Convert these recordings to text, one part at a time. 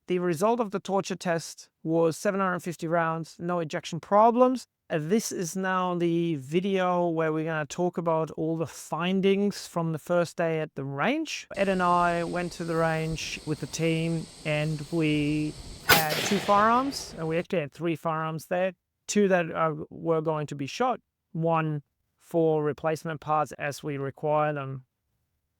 The result of the torture test was 750 rounds, no ejection problems. This is now the video where we're going to talk about all the findings from the first day at the range. Ed and I went to the range with the team and we had 2 firearms. And we actually had 3 firearms there. 2 that were going to be shot, 1 for replacement parts as we require them.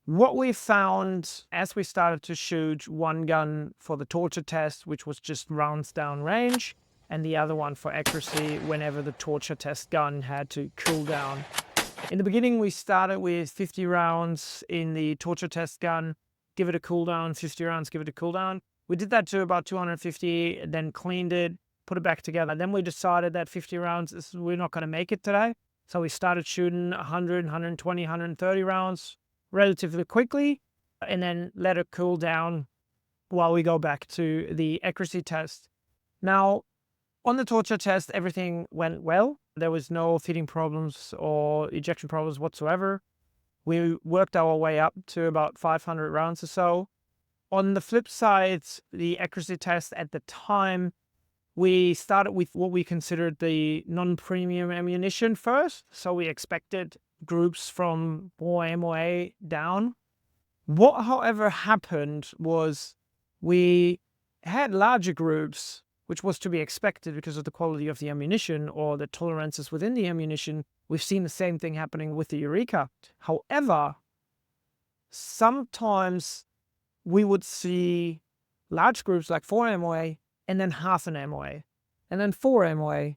What we found as we started to shoot, 1 gun for the torture test, which was just rounds down range, and the other one for accuracy whenever the torture test gun had to cool down. In the beginning, we started with 50 rounds in the torture test gun, give it a cooldown, 50 rounds, give it a cooldown. We did that to about 250, then cleaned it, put it back together. Then we decided that 50 rounds, we're not going to make it today. So we started shooting 100, 120, 130 rounds relatively quickly, and then let it cool down while we go back to the accuracy test. Now, on the torture test, everything went well. There was no feeding problems or ejection problems whatsoever. We worked our way up to about 500 rounds or so. On the flip side, the accuracy test at the time, we started with what we considered the non-premium ammunition first. So we expected groups from more MOA down. What, however, happened was we had larger groups, which was to be expected because of the quality of the ammunition or the tolerances within the ammunition. We've seen the same thing happening with the Eureka. However, sometimes we would see large groups like 4 MOA and then half an MOA, and then 4 MOA,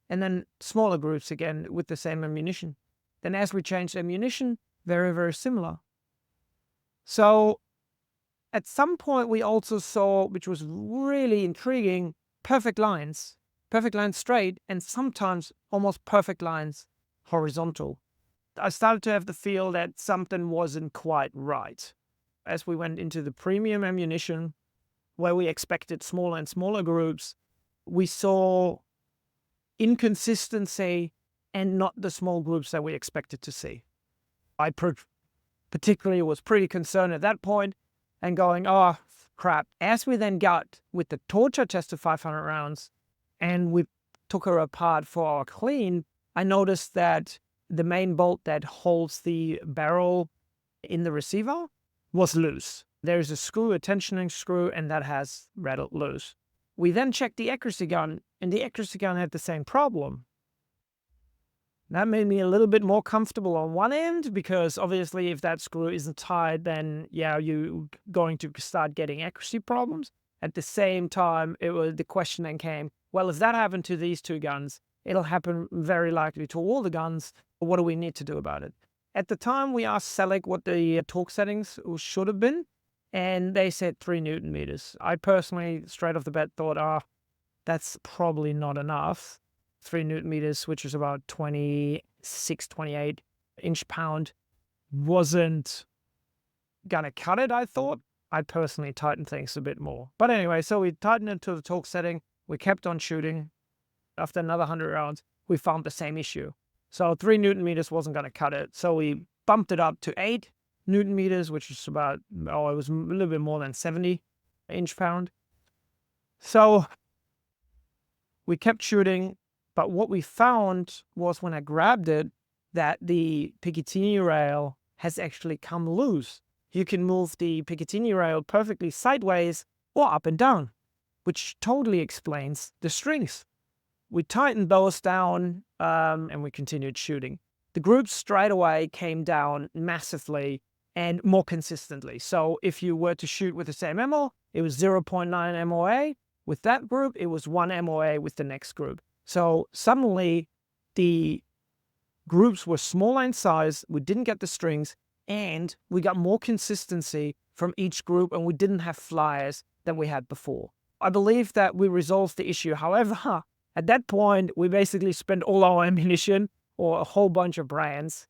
and then smaller groups again with the same ammunition. Then as we changed ammunition, very, very similar. So at some point we also saw, which was really intriguing, perfect lines straight, and sometimes almost perfect lines horizontal. I started to have the feel that something wasn't quite right. As we went into the premium ammunition, where we expected smaller and smaller groups, we saw inconsistency and not the small groups that we expected to see. I particularly was pretty concerned at that point and going, oh, crap. As we then got with the torture test of 500 rounds and we took her apart for our clean, I noticed that the main bolt that holds the barrel in the receiver was loose. There's a screw, a tensioning screw, and that has rattled loose. We then checked the accuracy gun, and the accuracy gun had the same problem. That made me a little bit more comfortable on one end, because obviously if that screw isn't tied, then yeah, you're going to start getting accuracy problems. At the same time, the question then came, well, if that happened to these 2 guns, it'll happen very likely to all the guns. What do we need to do about it? At the time, we asked Selig what the torque settings should have been, and they said 3 Newton meters. I personally, straight off the bat, thought, that's probably not enough. 3 Newton meters, which is about 26, 28 inch-pound, wasn't gonna cut it, I thought. I'd personally tighten things a bit more. But anyway, so we tightened it to the torque setting. We kept on shooting. After another 100 rounds, we found the same issue. So 3 Newton meters wasn't gonna cut it. So we bumped it up to 8 Newton meters, which is about, it was a little bit more than 70 inch-pound. So we kept shooting. But what we found was when I grabbed it, that the Picatinny rail has actually come loose. You can move the Picatinny rail perfectly sideways or up and down, which totally explains the strings. We tightened those down and we continued shooting. The groups straight away came down massively and more consistently. So if you were to shoot with the same ammo, it was 0.9 MOA. With that group, it was 1 MOA with the next group. So suddenly the groups were smaller in size, we didn't get the strings, and we got more consistency from each group, and we didn't have flyers than we had before. I believe that we resolved the issue. However, at that point, we basically spent all our ammunition or a whole bunch of brands,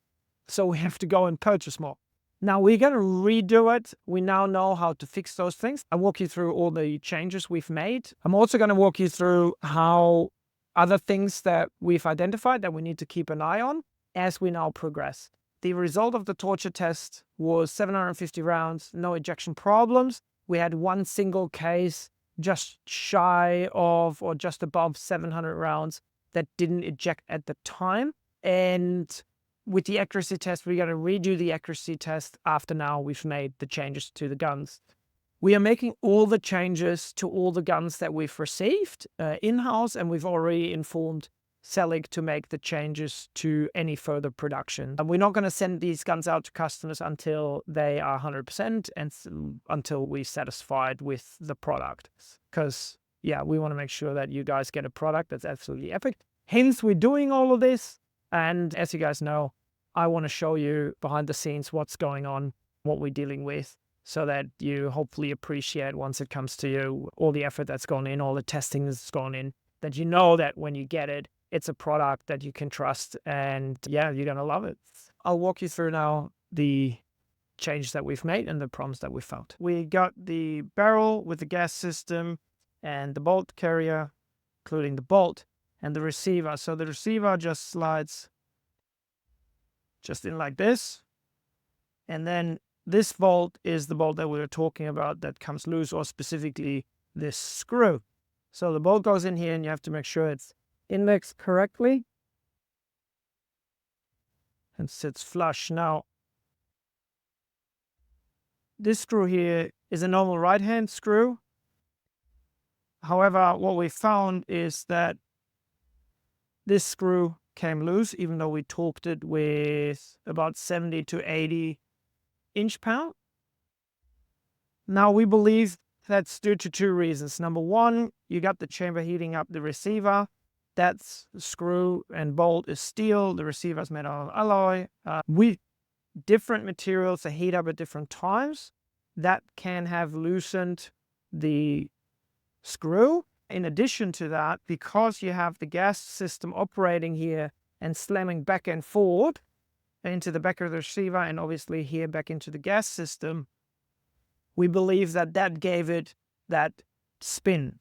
so we have to go and purchase more. Now we're going to redo it. We now know how to fix those things. I'll walk you through all the changes we've made. I'm also going to walk you through how other things that we've identified that we need to keep an eye on as we now progress. The result of the torture test was 750 rounds, no ejection problems. We had 1 single case just shy of or just above 700 rounds that didn't eject at the time. And with the accuracy test, we got to redo the accuracy test after now we've made the changes to the guns. We are making all the changes to all the guns that we've received in-house, and we've already informed Selig to make the changes to any further production. And we're not going to send these guns out to customers until they are 100% and until we're satisfied with the product. Because, yeah, we want to make sure that you guys get a product that's absolutely epic. Hence, we're doing all of this. And as you guys know, I want to show you behind the scenes what's going on, what we're dealing with, so that you hopefully appreciate once it comes to you all the effort that's gone in, all the testing that's gone in, that you know that when you get it, it's a product that you can trust, and yeah, you're going to love it. I'll walk you through now the change that we've made and the problems that we found. We got the barrel with the gas system and the bolt carrier, including the bolt and the receiver. So the receiver just slides just in like this. And then this bolt is the bolt that we were talking about that comes loose, or specifically this screw. So the bolt goes in here and you have to make sure it's indexed correctly and sits flush. Now, this screw here is a normal right-hand screw. However, what we found is that this screw came loose, even though we torqued it with about 70 to 80 inch-pound. Now, we believe that's due to two reasons. Number one, you got the chamber heating up the receiver. That's screw and bolt is steel. The receiver is made out of alloy. With different materials that heat up at different times, that can have loosened the screw. In addition to that, because you have the gas system operating here and slamming back and forward into the back of the receiver and obviously here back into the gas system, we believe that that gave it that spin,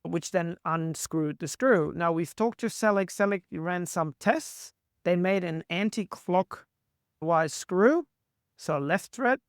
which then unscrewed the screw. Now, we've talked to Selig. Selig ran some tests. They made an anti-clockwise screw, so left thread,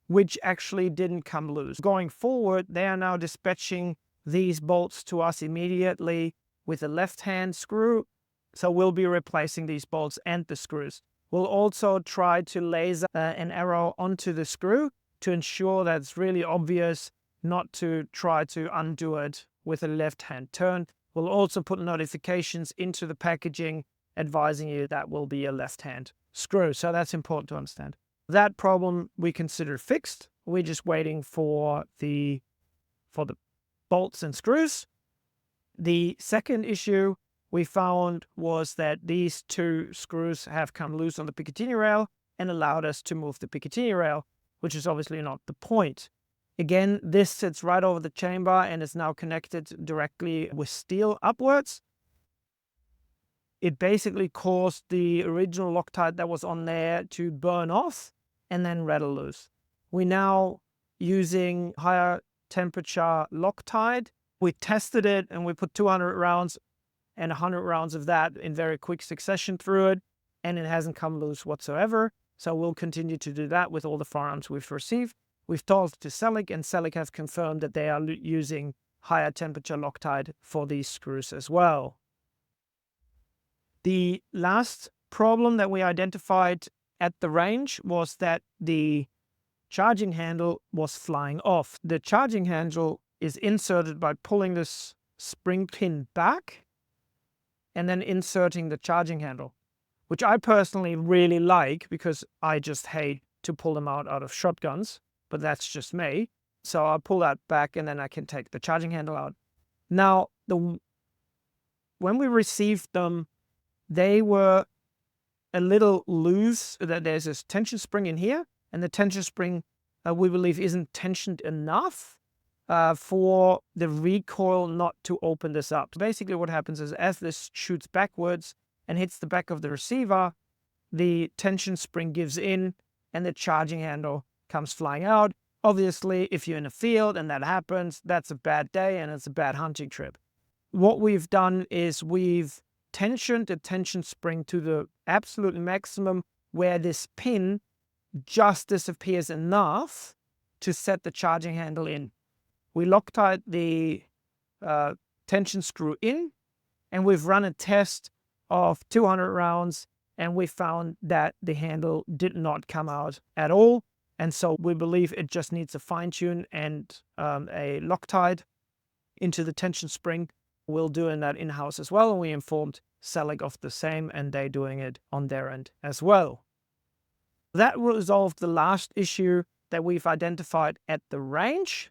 which actually didn't come loose. Going forward, they are now dispatching these bolts to us immediately with a left-hand screw. So we'll be replacing these bolts and the screws. We'll also try to laser an arrow onto the screw to ensure that it's really obvious not to try to undo it with a left-hand turn. We'll also put notifications into the packaging advising you that will be a left-hand screw. So that's important to understand. That problem we consider fixed. We're just waiting for the bolts and screws. The second issue we found was that these two screws have come loose on the Picatinny rail and allowed us to move the Picatinny rail, which is obviously not the point. Again, this sits right over the chamber and is now connected directly with steel upwards. It basically caused the original Loctite that was on there to burn off and then rattle loose. We're now using higher temperature Loctite. We tested it and we put 200 rounds and 100 rounds of that in very quick succession through it, and it hasn't come loose whatsoever. So we'll continue to do that with all the firearms we've received. We've talked to Selig, and Selig has confirmed that they are using higher temperature Loctite for these screws as well. The last problem that we identified at the range was that the charging handle was flying off. The charging handle is inserted by pulling this spring pin back and then inserting the charging handle, which I personally really like because I just hate to pull them out of shotguns, but that's just me. So I'll pull that back and then I can take the charging handle out. Now, when we received them, they were a little loose. There's this tension spring in here, and the tension spring, we believe, isn't tensioned enough for the recoil not to open this up. Basically what happens is as this shoots backwards and hits the back of the receiver, the tension spring gives in and the charging handle comes flying out. Obviously, if you're in a field and that happens, that's a bad day and it's a bad hunting trip. What we've done is we've tensioned the tension spring to the absolute maximum where this pin just disappears enough to set the charging handle in. we Loctite the tension screw in, and we've run a test of 200 rounds, and we found that the handle did not come out at all. And so we believe it just needs a fine tune and a Loctite into the tension spring. We'll do that in-house as well. And we informed Selig of the same, and they're doing it on their end as well. That resolved the last issue that we've identified at the range.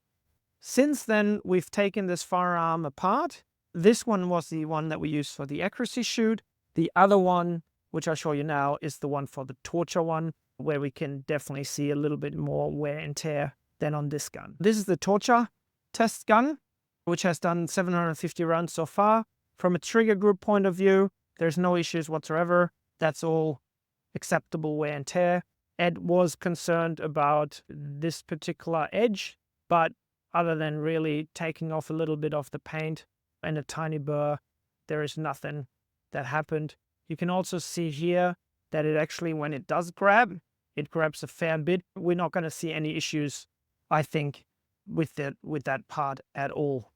Since then, we've taken this firearm apart. This one was the one that we used for the accuracy shoot. The other one, which I'll show you now, is the one for the torture one, where we can definitely see a little bit more wear and tear than on this gun. This is the torture test gun, which has done 750 rounds so far. From a trigger group point of view, there's no issues whatsoever. That's all acceptable wear and tear. Ed was concerned about this particular edge, but other than really taking off a little bit of the paint and a tiny burr, there is nothing that happened. You can also see here that it actually, when it does grab, it grabs a fair bit. We're not going to see any issues, I think, with that part at all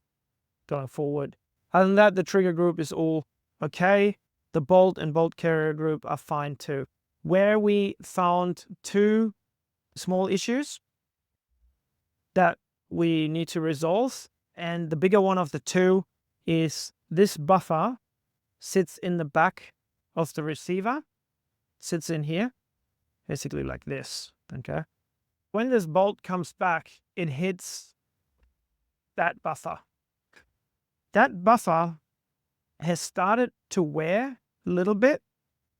going forward. Other than that, the trigger group is all okay. The bolt and bolt carrier group are fine too. Where we found two small issues that we need to resolve, and the bigger one of the two is this buffer sits in the back of the receiver, sits in here, basically like this, okay? When this bolt comes back, it hits that buffer. That buffer has started to wear a little bit,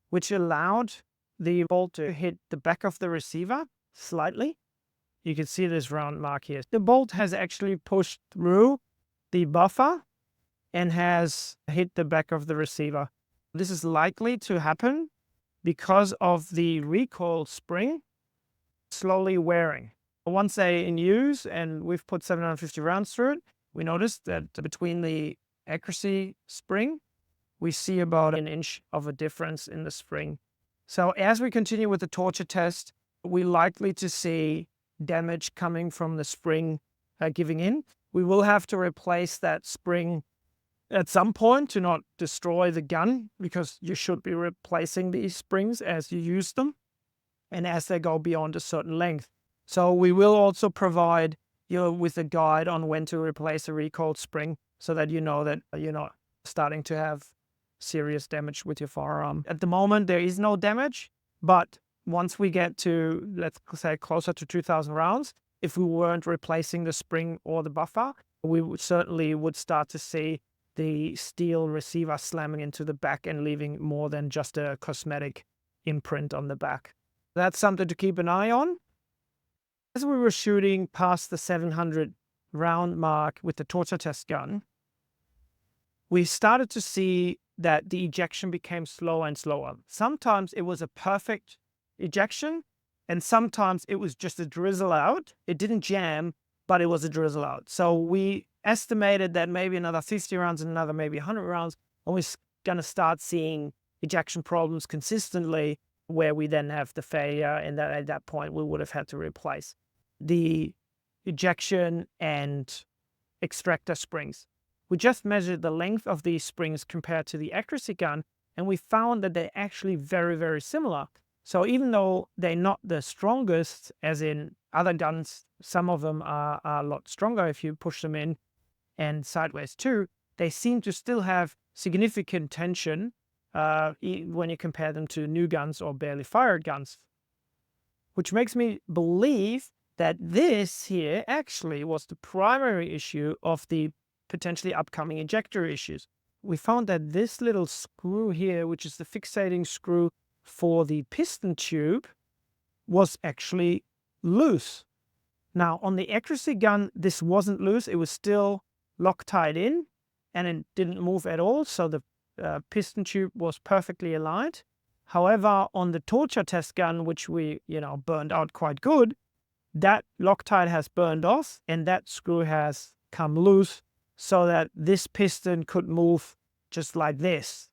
which allowed the bolt to hit the back of the receiver slightly. You can see this round mark here. The bolt has actually pushed through the buffer and has hit the back of the receiver. This is likely to happen because of the recoil spring slowly wearing. Once they're in use and we've put 750 rounds through it, we noticed that between the accuracy spring, we see about an inch of a difference in the spring. So as we continue with the torture test, we're likely to see damage coming from the spring giving in. We will have to replace that spring at some point to not destroy the gun, because you should be replacing these springs as you use them and as they go beyond a certain length. So we will also provide you with a guide on when to replace a recoil spring so that you know that you're not starting to have serious damage with your firearm. At the moment, there is no damage, but once we get to, let's say, closer to 2,000 rounds, if we weren't replacing the spring or the buffer, we certainly would start to see the steel receiver slamming into the back and leaving more than just a cosmetic imprint on the back. That's something to keep an eye on. As we were shooting past the 700 round mark with the torture test gun, we started to see that the ejection became slower and slower. Sometimes it was a perfect ejection, and sometimes it was just a drizzle out. It didn't jam, but it was a drizzle out. So we estimated that maybe another 50 rounds and another maybe 100 rounds, and we're going to start seeing ejection problems consistently, where we then have the failure, and that at that point we would have had to replace the ejection and extractor springs. We just measured the length of these springs compared to the accuracy gun, and we found that they're actually very, very similar. So even though they're not the strongest, as in other guns, some of them are a lot stronger if you push them in and sideways too, they seem to still have significant tension when you compare them to new guns or barely fired guns. Which makes me believe that this here actually was the primary issue of the potentially upcoming ejector issues. We found that this little screw here, which is the fixating screw for the piston tube, was actually loose. Now, on the accuracy gun, this wasn't loose. It was still Loctite in, and it didn't move at all, so the piston tube was perfectly aligned. However, on the torture test gun, which we, burned out quite good, that Loctite has burned off, and that screw has come loose, so that this piston could move just like this.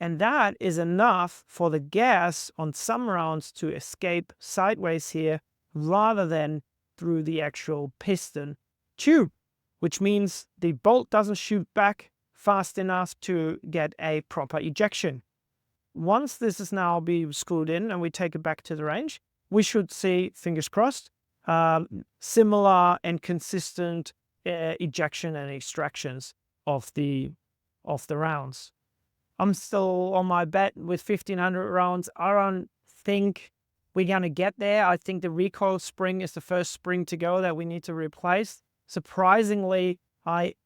And that is enough for the gas on some rounds to escape sideways here rather than through the actual piston tube. which means the bolt doesn't shoot back fast enough to get a proper ejection. Once this is now be screwed in and we take it back to the range, we should see, fingers crossed, similar and consistent ejection and extractions of the rounds. I'm still on my bet with 1500 rounds. I don't think we're going to get there. I think the recoil spring is the first spring to go that we need to replace. Surprisingly, I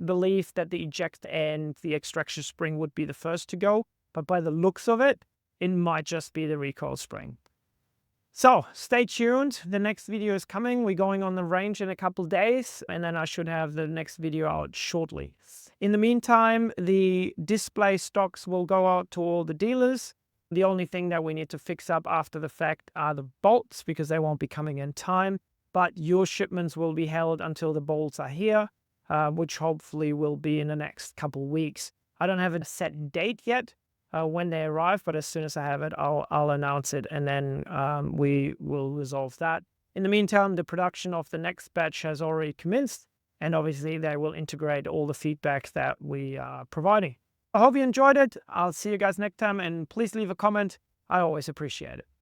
believe that the eject and the extraction spring would be the first to go, but by the looks of it, it might just be the recoil spring. So stay tuned. The next video is coming. We're going on the range in a couple days, and then I should have the next video out shortly. In the meantime, the display stocks will go out to all the dealers. The only thing that we need to fix up after the fact are the bolts, because they won't be coming in time, but your shipments will be held until the bolts are here, which hopefully will be in the next couple weeks. I don't have a set date yet when they arrive, but as soon as I have it, I'll announce it, and then we will resolve that. In the meantime, the production of the next batch has already commenced, and obviously they will integrate all the feedback that we are providing. I hope you enjoyed it. I'll see you guys next time, and please leave a comment. I always appreciate it.